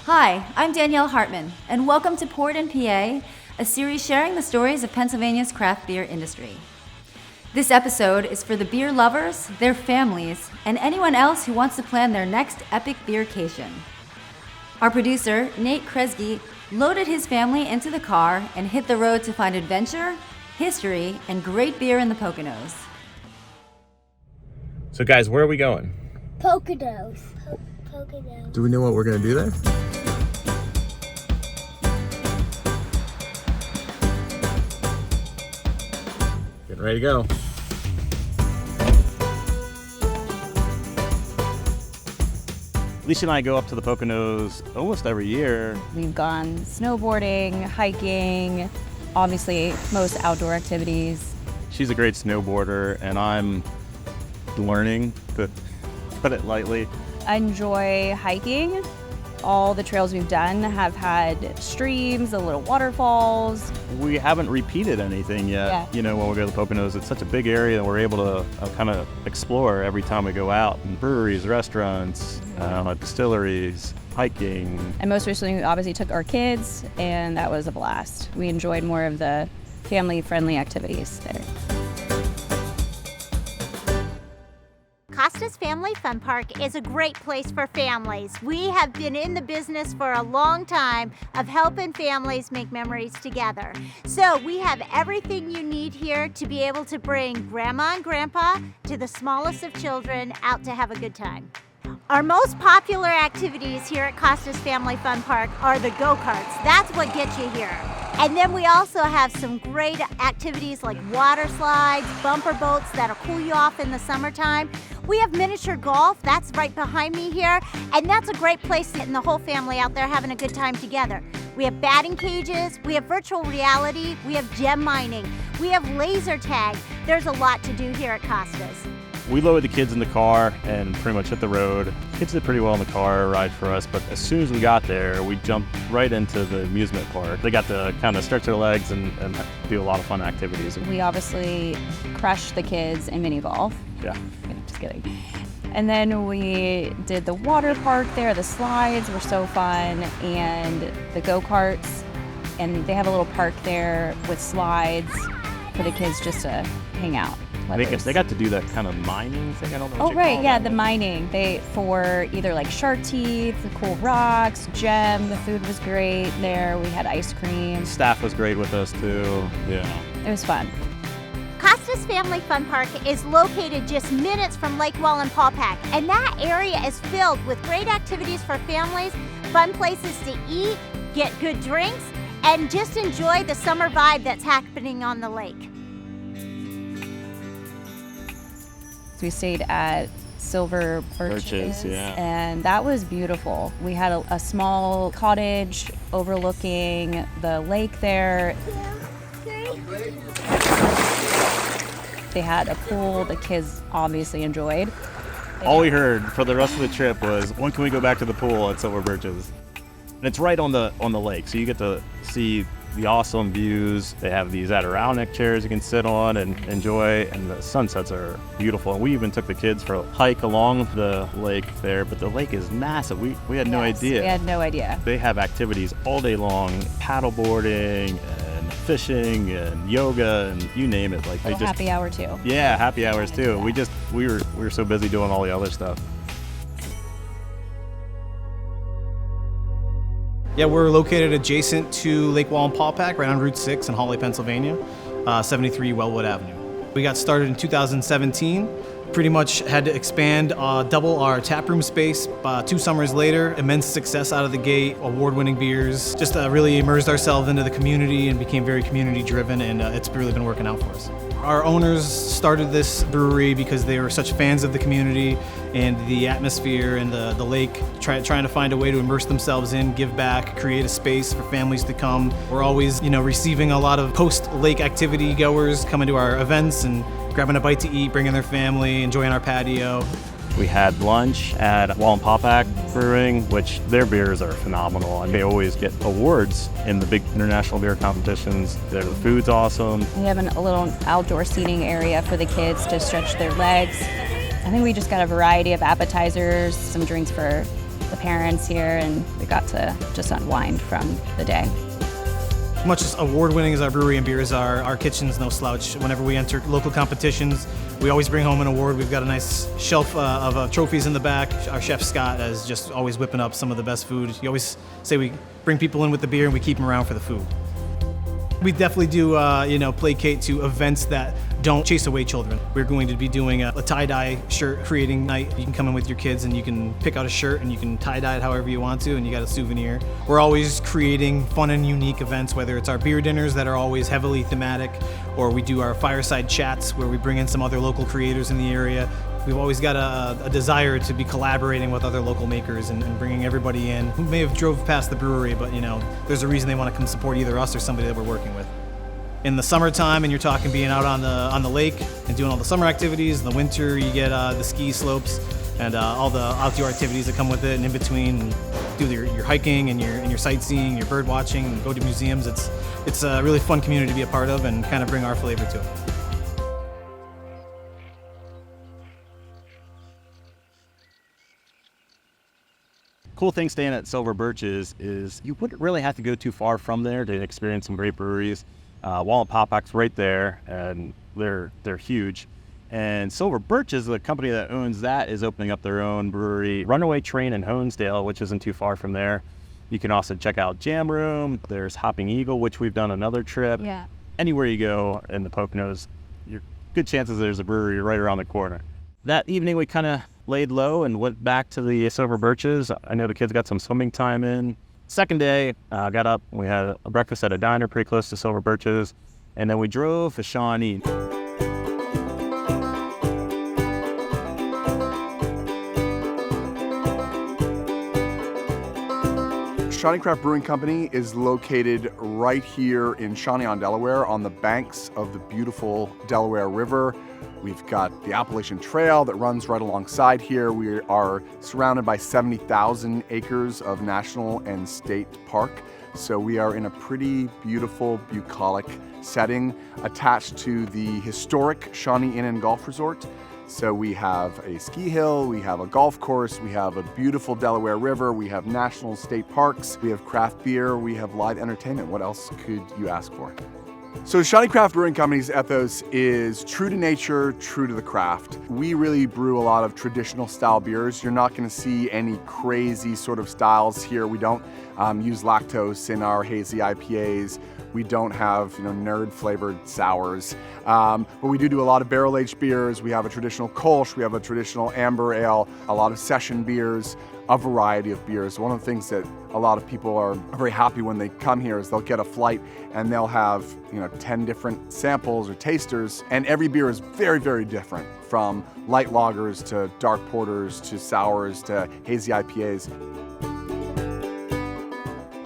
Hi, I'm Danielle Hartman, and welcome to Poured in PA, a series sharing the stories of Pennsylvania's craft beer industry. This episode is for the beer lovers, their families, and anyone else who wants to plan their next epic beercation. Our producer, Nate Kresge, loaded his family into the car and hit the road to find adventure, history, and great beer in the Poconos. So guys, where are we going? Poconos. Do we know what we're gonna do there? Getting ready to go. Alicia and I go up to the Poconos almost every year. We've gone snowboarding, hiking, obviously most outdoor activities. She's a great snowboarder and I'm learning, to put it lightly. I enjoy hiking. All the trails we've done have had streams, the little waterfalls. We haven't repeated anything yet. Yeah. You know, when we go to the Poconos, it's such a big area that we're able to kind of explore every time we go out. And breweries, restaurants, distilleries, hiking. And most recently, we obviously took our kids, and that was a blast. We enjoyed more of the family-friendly activities there. Costa's Family Fun Park is a great place for families. We have been in the business for a long time of helping families make memories together. So we have everything you need here to be able to bring Grandma and Grandpa to the smallest of children out to have a good time. Our most popular activities here at Costa's Family Fun Park are the go-karts. That's what gets you here. And then we also have some great activities like water slides, bumper boats that'll cool you off in the summertime. We have miniature golf, that's right behind me here, and that's a great place to get the whole family out there having a good time together. We have batting cages, we have virtual reality, we have gem mining, we have laser tag. There's a lot to do here at Costa's. We loaded the kids in the car and pretty much hit the road. Kids did pretty well in the car ride for us, but as soon as we got there, we jumped right into the amusement park. They got to kind of stretch their legs and do a lot of fun activities. We obviously crushed the kids in mini golf. Yeah. Just kidding. And then we did the water park there. The slides were so fun, and the go-karts. And they have a little park there with slides for the kids just to hang out. I think they got to do that kind of mining thing. I don't know what Oh, you right, call yeah, that. the mining. For either like shark teeth, the cool rocks, gem. The food was great there. We had ice cream. Staff was great with us too. Yeah. It was fun. Costa's Family Fun Park is located just minutes from Lake Wallenpaupack, and that area is filled with great activities for families, fun places to eat, get good drinks, and just enjoy the summer vibe that's happening on the lake. We stayed at Silver Birches, yeah. And that was beautiful. We had a small cottage overlooking the lake there. They had a pool the kids obviously enjoyed. All we heard for the rest of the trip was, when can we go back to the pool at Silver Birches? And it's right on the lake, so you get to see the awesome views. They have these Adirondack chairs you can sit on and enjoy, and the sunsets are beautiful. And we even took the kids for a hike along the lake there, but the lake is massive. We had no idea. We had no idea. They have activities all day long, paddleboarding and fishing and yoga and you name it. Like they just happy hour too. Yeah, happy hours too. We were so busy doing all the other stuff. Yeah, we're located adjacent to Lake Wallenpaupack, right on Route 6 in Hawley, Pennsylvania, 73 Wellwood Avenue. We got started in 2017. Pretty much had to expand, double our taproom space. 2 summers later, immense success out of the gate, award-winning beers. Just really immersed ourselves into the community and became very community-driven, and it's really been working out for us. Our owners started this brewery because they were such fans of the community and the atmosphere and the lake, trying to find a way to immerse themselves in, give back, create a space for families to come. We're always, receiving a lot of post-lake activity goers coming to our events and grabbing a bite to eat, bringing their family, enjoying our patio. We had lunch at Wallenpaupack Brewing, which their beers are phenomenal, and they always get awards in the big international beer competitions. The food's awesome. We have a little outdoor seating area for the kids to stretch their legs. I think we just got a variety of appetizers, some drinks for the parents here, and we got to just unwind from the day. Much as award-winning as our brewery and beers are, our kitchen's no slouch. Whenever we enter local competitions, we always bring home an award. We've got a nice shelf of trophies in the back. Our chef Scott is just always whipping up some of the best food. You always say we bring people in with the beer and we keep them around for the food. We definitely do, placate to events that don't chase away children. We're going to be doing a tie-dye shirt creating night. You can come in with your kids and you can pick out a shirt and you can tie-dye it however you want to, and you got a souvenir. We're always creating fun and unique events, whether it's our beer dinners that are always heavily thematic, or we do our fireside chats where we bring in some other local creators in the area. We've always got a desire to be collaborating with other local makers and bringing everybody in who may have drove past the brewery, but there's a reason they want to come support either us or somebody that we're working with. In the summertime, and you're talking being out on the lake and doing all the summer activities. In the winter, you get the ski slopes and all the outdoor activities that come with it. And in between, do your hiking and your sightseeing, your bird watching, and go to museums. It's a really fun community to be a part of and kind of bring our flavor to it. Cool thing staying at Silver Birches is you wouldn't really have to go too far from there to experience some great breweries. Wallenpaupack's right there, and they're huge. And Silver Birches, the company that owns that, is opening up their own brewery, Runaway Train in Honesdale, which isn't too far from there. You can also check out Jam Room. There's Hopping Eagle, which we've done another trip. Yeah. Anywhere you go in the Poconos, you're good chances there's a brewery right around the corner. That evening, we kind of laid low and went back to the Silver Birches. I know the kids got some swimming time in. Second day, got up, we had a breakfast at a diner pretty close to Silver Birches, and then we drove to Shawnee. ShawneeCraft Brewing Company is located right here in Shawnee on Delaware on the banks of the beautiful Delaware River. We've got the Appalachian Trail that runs right alongside here. We are surrounded by 70,000 acres of national and state park. So we are in a pretty beautiful, bucolic setting attached to the historic Shawnee Inn and Golf Resort. So we have a ski hill, we have a golf course, we have a beautiful Delaware River, we have national state parks, we have craft beer, we have live entertainment. What else could you ask for? So ShawneeCraft Brewing Company's ethos is true to nature, true to the craft. We really brew a lot of traditional style beers. You're not going to see any crazy sort of styles here. We don't use lactose in our hazy IPAs. We don't have nerd flavored sours, but we do a lot of barrel aged beers. We have a traditional Kolsch, we have a traditional amber ale, a lot of session beers, a variety of beers. One of the things that a lot of people are very happy when they come here is they'll get a flight and they'll have 10 different samples or tasters, and every beer is very, very different, from light lagers to dark porters to sours to hazy IPAs.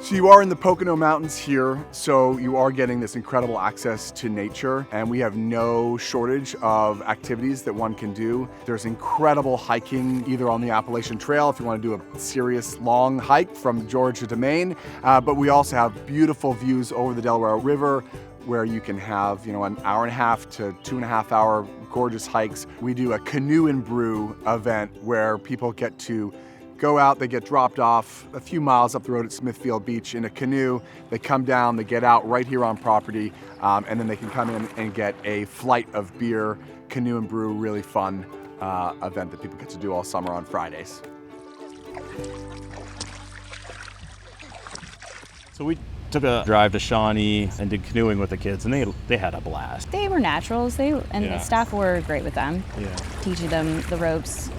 So you are in the Pocono Mountains here, so you are getting this incredible access to nature, and we have no shortage of activities that one can do. There's incredible hiking either on the Appalachian Trail if you want to do a serious long hike from Georgia to Maine, but we also have beautiful views over the Delaware River where you can have an hour and a half to 2.5 hour gorgeous hikes. We do a canoe and brew event where people get to go out, they get dropped off a few miles up the road at Smithfield Beach in a canoe. They come down, they get out right here on property, and then they can come in and get a flight of beer, canoe and brew, really fun event that people get to do all summer on Fridays. So we took a drive to Shawnee and did canoeing with the kids, and they had a blast. They were naturals, the staff were great with them, teaching them the ropes,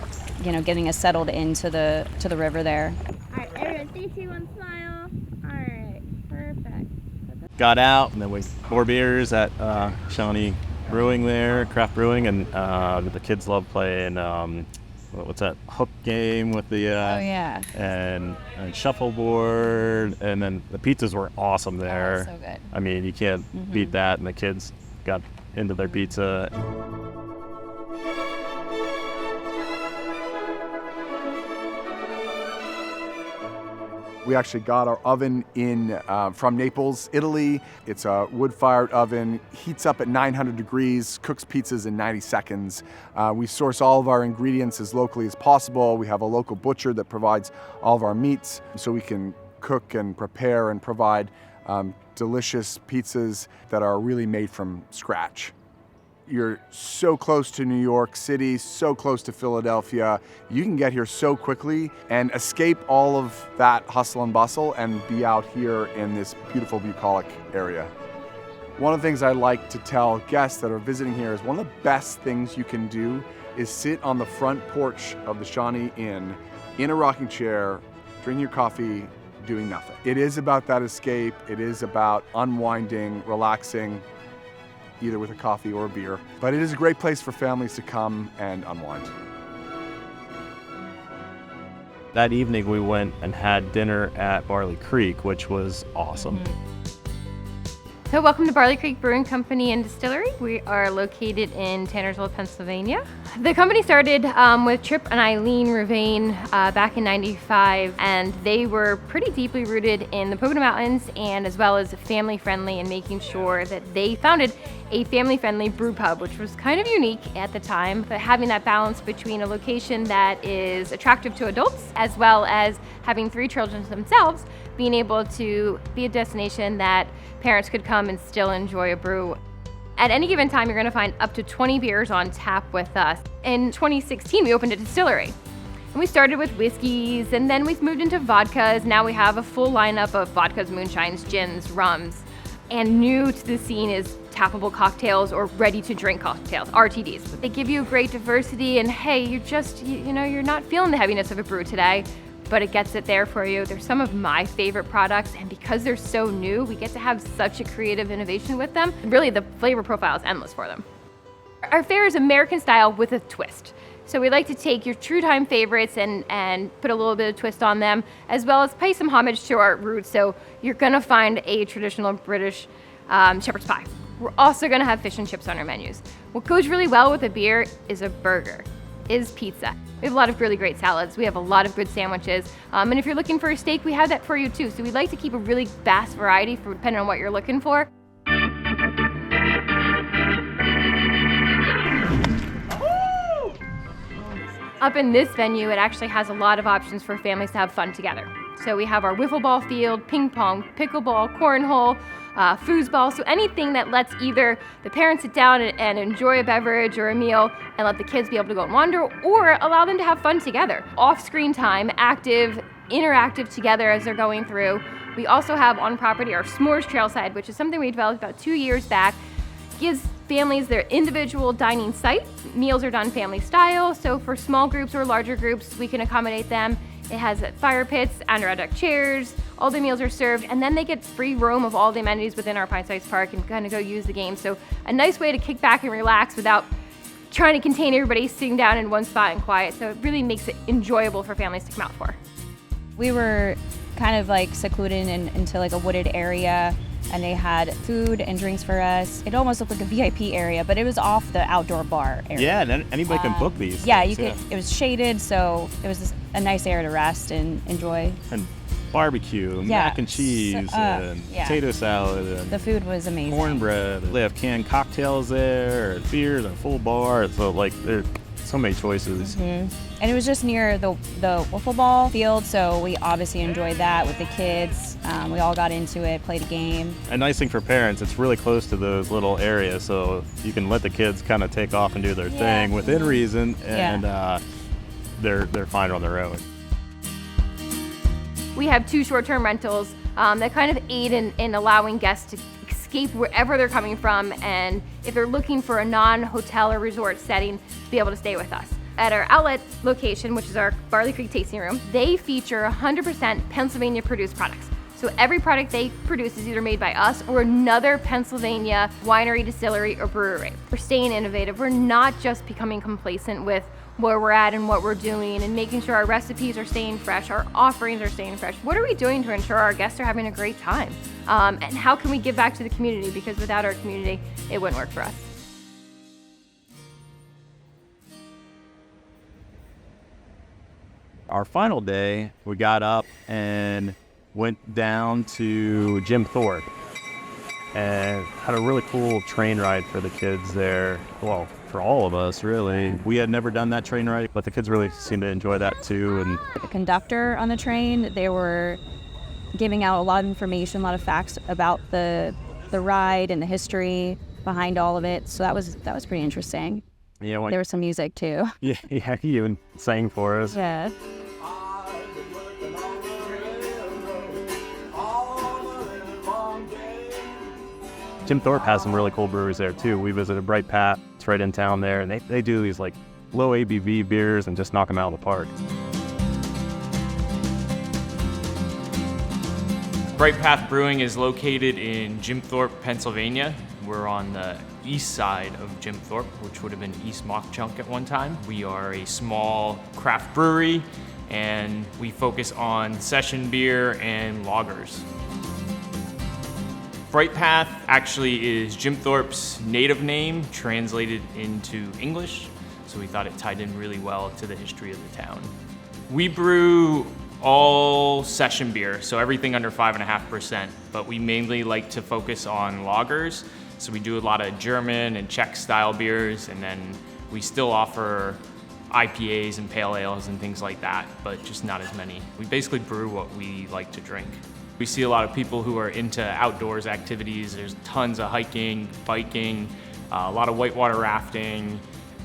getting us settled into the river there. All right, everyone, 3, 2, 1, smile. All right, perfect. Got out, and then we more beers at Shawnee Brewing there, craft brewing, and the kids love playing. What's that hook game with the and shuffleboard, and then the pizzas were awesome there. Oh, so good. I mean, you can't beat that, and the kids got into their pizza. We actually got our oven in from Naples, Italy. It's a wood-fired oven, heats up at 900 degrees, cooks pizzas in 90 seconds. We source all of our ingredients as locally as possible. We have a local butcher that provides all of our meats, so we can cook and prepare and provide delicious pizzas that are really made from scratch. You're so close to New York City, so close to Philadelphia. You can get here so quickly and escape all of that hustle and bustle and be out here in this beautiful bucolic area. One of the things I like to tell guests that are visiting here is one of the best things you can do is sit on the front porch of the Shawnee Inn in a rocking chair, drinking your coffee, doing nothing. It is about that escape. It is about unwinding, relaxing, either with a coffee or a beer. But it is a great place for families to come and unwind. That evening we went and had dinner at Barley Creek, which was awesome. So welcome to Barley Creek Brewing Company and Distillery. We are located in Tannersville, Pennsylvania. The company started with Trip and Eileen Ravane back in '95, and they were pretty deeply rooted in the Pocono Mountains and as well as family friendly, and making sure that they founded a family friendly brew pub, which was kind of unique at the time, but having that balance between a location that is attractive to adults as well as having 3 children themselves, being able to be a destination that parents could come and still enjoy a brew. At any given time, you're gonna find up to 20 beers on tap with us. In 2016, we opened a distillery. And we started with whiskeys, and then we've moved into vodkas. Now we have a full lineup of vodkas, moonshines, gins, rums. And new to the scene is tappable cocktails or ready-to-drink cocktails, RTDs. They give you a great diversity, and hey, you're not feeling the heaviness of a brew today, but it gets it there for you. They're some of my favorite products, and because they're so new, we get to have such a creative innovation with them. Really, the flavor profile is endless for them. Our fare is American style with a twist. So we like to take your true time favorites and put a little bit of twist on them, as well as pay some homage to our roots. So you're gonna find a traditional British shepherd's pie. We're also gonna have fish and chips on our menus. What goes really well with a beer is a burger, is pizza. We have a lot of really great salads. We have a lot of good sandwiches. And if you're looking for a steak, we have that for you too. So we like to keep a really vast variety depending on what you're looking for. Up in this venue, it actually has a lot of options for families to have fun together. So we have our wiffle ball field, ping pong, pickleball, cornhole, foosball, so anything that lets either the parents sit down and enjoy a beverage or a meal and let the kids be able to go and wander, or allow them to have fun together. Off-screen time, active, interactive together as they're going through. We also have on property our s'mores trailside, which is something we developed about 2 years back. Gives families their individual dining site. Meals are done family style, so for small groups or larger groups, we can accommodate them. It has fire pits, Adirondack chairs, all the meals are served, and then they get free roam of all the amenities within our Pine-Sized Park and kind of go use the game. So a nice way to kick back and relax without trying to contain everybody sitting down in one spot and quiet. So it really makes it enjoyable for families to come out for. We were kind of like secluded into like a wooded area, and they had food and drinks for us. It almost looked like a VIP area, but it was off the outdoor bar area. Yeah, and anybody can book these. Yeah, things, you could. It was shaded, so it was a nice area to rest and enjoy. And barbecue, mac and cheese, and potato salad, and the food was amazing. Cornbread. They have canned cocktails there, beers, and a full bar. So like there's so many choices. Mm-hmm. And it was just near the wiffle ball field, so we obviously enjoyed that with the kids. We all got into it, played a game. A nice thing for parents, it's really close to those little areas, so you can let the kids kind of take off and do their thing within reason, and they're fine on their own. We have 2 short-term rentals that kind of aid in allowing guests to escape wherever they're coming from, and if they're looking for a non-hotel or resort setting, be able to stay with us. At our outlet location, which is our Barley Creek tasting room, they feature 100% Pennsylvania produced products. So every product they produce is either made by us or another Pennsylvania winery, distillery, or brewery. We're staying innovative. We're not just becoming complacent with where we're at and what we're doing and making sure our recipes are staying fresh, our offerings are staying fresh. What are we doing to ensure our guests are having a great time? And how can we give back to the community? Because without our community, it wouldn't work for us. Our final day, we got up and went down to Jim Thorpe and had a really cool train ride for the kids there. Well, for all of us, really. We had never done that train ride, but the kids really seemed to enjoy that too. And The conductor on the train, they were giving out a lot of information, a lot of facts about the ride and the history behind all of it. So that was pretty interesting. yeah, There was some music too. yeah, he even sang for us. Yeah. Jim Thorpe has some really cool breweries there too. We visited Bright Path, it's right in town there, and they do these like low ABV beers and just knock them out of the park. Bright Path Brewing is located in Jim Thorpe, Pennsylvania. We're on the east side of Jim Thorpe, which would have been East Mock Chunk at one time. We are a small craft brewery, and we focus on session beer and lagers. Bright Path actually is Jim Thorpe's native name translated into English, so we thought it tied in really well to the history of the town. We brew all session beer, so everything under 5.5%, but we mainly like to focus on lagers. So we do a lot of German and Czech style beers, and then we still offer IPAs and pale ales and things like that, but just not as many. We basically brew what we like to drink. We see a lot of people who are into outdoors activities. There's tons of hiking, biking, a lot of whitewater rafting,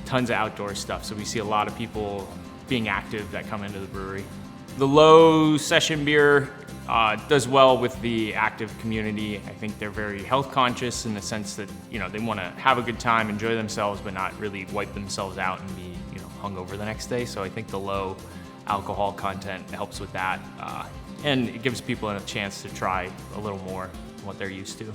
tons of outdoor stuff. So we see a lot of people being active that come into the brewery. The low session beer does well with the active community. I think they're very health conscious in the sense that, they want to have a good time, enjoy themselves, but not really wipe themselves out and be, hungover the next day. So I think the low alcohol content helps with that. And it gives people a chance to try a little more than what they're used to.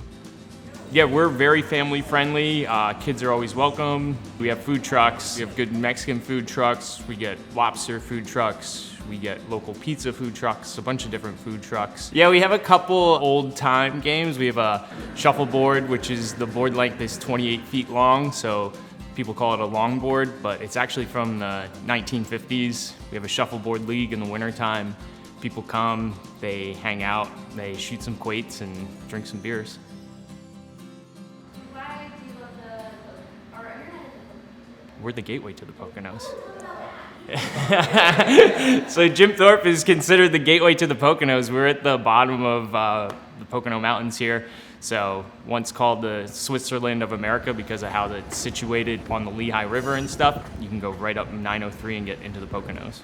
Yeah, we're very family friendly. Kids are always welcome. We have food trucks. We have good Mexican food trucks. We get lobster food trucks. We get local pizza food trucks, a bunch of different food trucks. Yeah, we have a couple old time games. We have a shuffleboard, which is the board length is 28 feet long, so people call it a longboard, but it's actually from the 1950s. We have a shuffleboard league in the wintertime. People come, they hang out, they shoot some quates and drink some beers. Why do you love our internet? We're the gateway to the Poconos. So Jim Thorpe is considered the gateway to the Poconos. We're at the bottom of the Pocono Mountains here. So once called the Switzerland of America because of how it's situated on the Lehigh River and stuff. You can go right up 903 and get into the Poconos.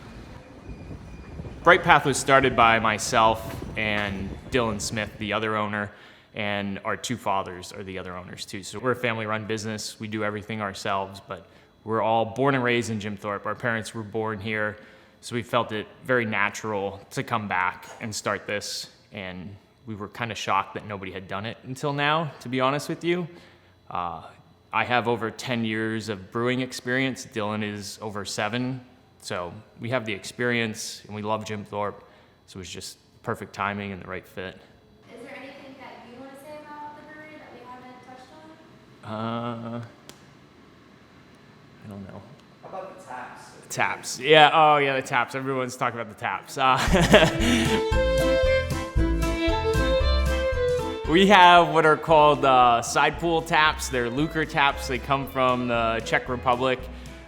Bright Path was started by myself and Dylan Smith, the other owner, and our two fathers are the other owners too. So we're a family-run business. We do everything ourselves, but we're all born and raised in Jim Thorpe. Our parents were born here, so we felt it very natural to come back and start this. And we were kind of shocked that nobody had done it until now, to be honest with you. I have over 10 years of brewing experience. Dylan is over 7. So we have the experience, and we love Jim Thorpe. So it was just perfect timing and the right fit. Is there anything that you want to say about the brewery that we haven't touched on? I don't know. How about the taps? Taps. Yeah, oh yeah, the taps. Everyone's talking about the taps. We have what are called side pool taps. They're Lucre taps. They come from the Czech Republic,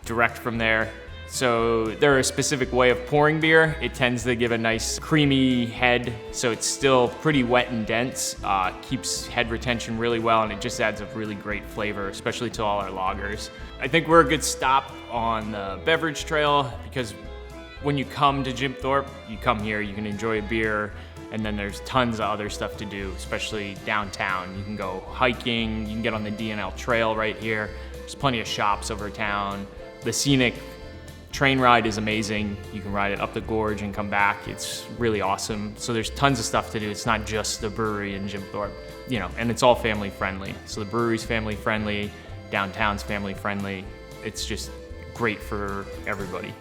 direct from there. So they're a specific way of pouring beer. It tends to give a nice creamy head, so it's still pretty wet and dense. Keeps head retention really well, and it just adds a really great flavor, especially to all our lagers. I think we're a good stop on the beverage trail because when you come to Jim Thorpe, you come here, you can enjoy a beer, and then there's tons of other stuff to do, especially downtown. You can go hiking, you can get on the D&L trail right here. There's plenty of shops over town. The Scenic train ride is amazing. You can ride it up the Gorge and come back. It's really awesome. So there's tons of stuff to do. It's not just the brewery in Jim Thorpe, and it's all family friendly. So the brewery's family friendly, downtown's family friendly. It's just great for everybody.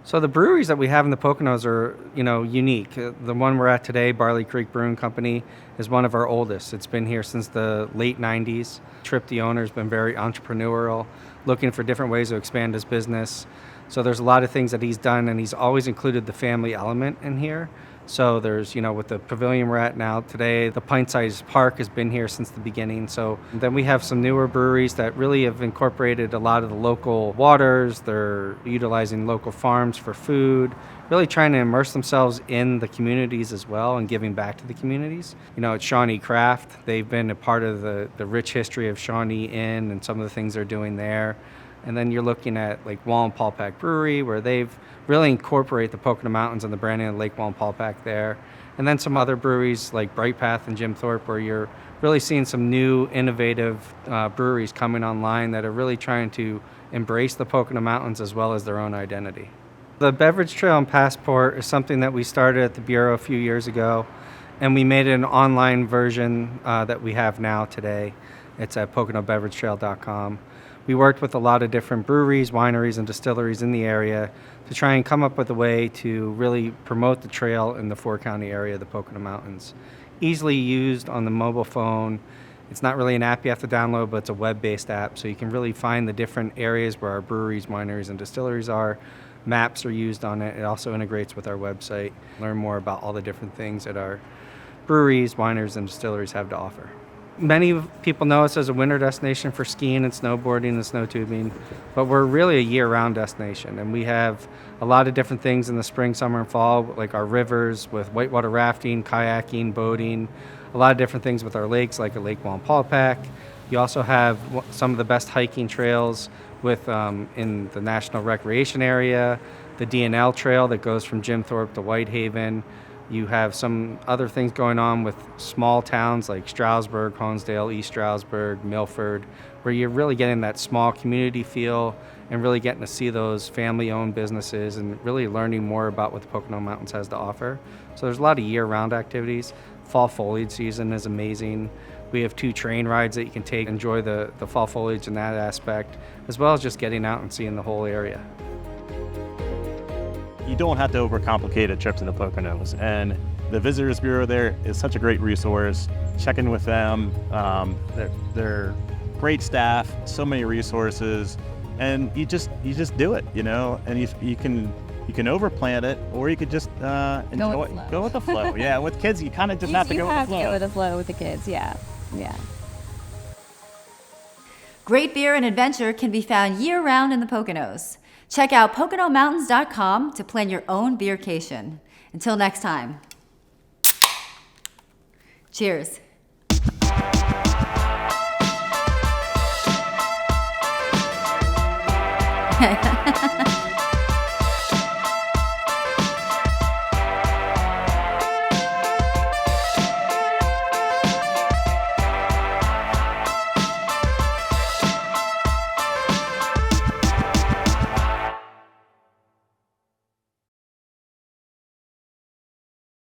So the breweries that we have in the Poconos are, unique. The one we're at today, Barley Creek Brewing Company, is one of our oldest. It's been here since the late 90s. Trip, the owner, has been very entrepreneurial, looking for different ways to expand his business. So there's a lot of things that he's done, and he's always included the family element in here. So there's, with the pavilion we're at now today, the pint-sized park has been here since the beginning. So then we have some newer breweries that really have incorporated a lot of the local waters. They're utilizing local farms for food, really trying to immerse themselves in the communities as well and giving back to the communities. At ShawneeCraft, they've been a part of the rich history of Shawnee Inn and some of the things they're doing there. And then you're looking at like Wallenpaupack Brewery, where they've really incorporate the Pocono Mountains and the branding of Lake Wallenpaupack there. And then some other breweries like Bright Path and Jim Thorpe, where you're really seeing some new innovative breweries coming online that are really trying to embrace the Pocono Mountains as well as their own identity. The beverage trail and passport is something that we started at the Bureau a few years ago, and we made an online version that we have now today. It's at PoconoBeverageTrail.com. We worked with a lot of different breweries, wineries, and distilleries in the area to try and come up with a way to really promote the trail in the four-county area of the Pocono Mountains. Easily used on the mobile phone. It's not really an app you have to download, but it's a web-based app, so you can really find the different areas where our breweries, wineries, and distilleries are. Maps are used on it. It also integrates with our website. Learn more about all the different things that our breweries, wineries, and distilleries have to offer. Many people know us as a winter destination for skiing and snowboarding and snow tubing, but we're really a year-round destination, and we have a lot of different things in the spring, summer, and fall, like our rivers with whitewater rafting, kayaking, boating, a lot of different things with our lakes, like a Lake Wallenpaupack. You also have some of the best hiking trails with in the National Recreation Area, the D&L Trail that goes from Jim Thorpe to Whitehaven. You have some other things going on with small towns like Stroudsburg, Honesdale, East Stroudsburg, Milford, where you're really getting that small community feel and really getting to see those family-owned businesses and really learning more about what the Pocono Mountains has to offer. So there's a lot of year-round activities. Fall foliage season is amazing. We have 2 train rides that you can take, enjoy the fall foliage in that aspect, as well as just getting out and seeing the whole area. You don't have to overcomplicate a trip to the Poconos, and the Visitors Bureau there is such a great resource. Check in with them. They're great staff, so many resources, and you just do it, And you can overplan it, or you could just enjoy it. Go with the flow. Yeah, with kids, you kind of just have to go with the flow. You have to go with the flow with the kids. Yeah. Great beer and adventure can be found year-round in the Poconos. Check out PoconoMountains.com to plan your own beercation. Until next time. Cheers.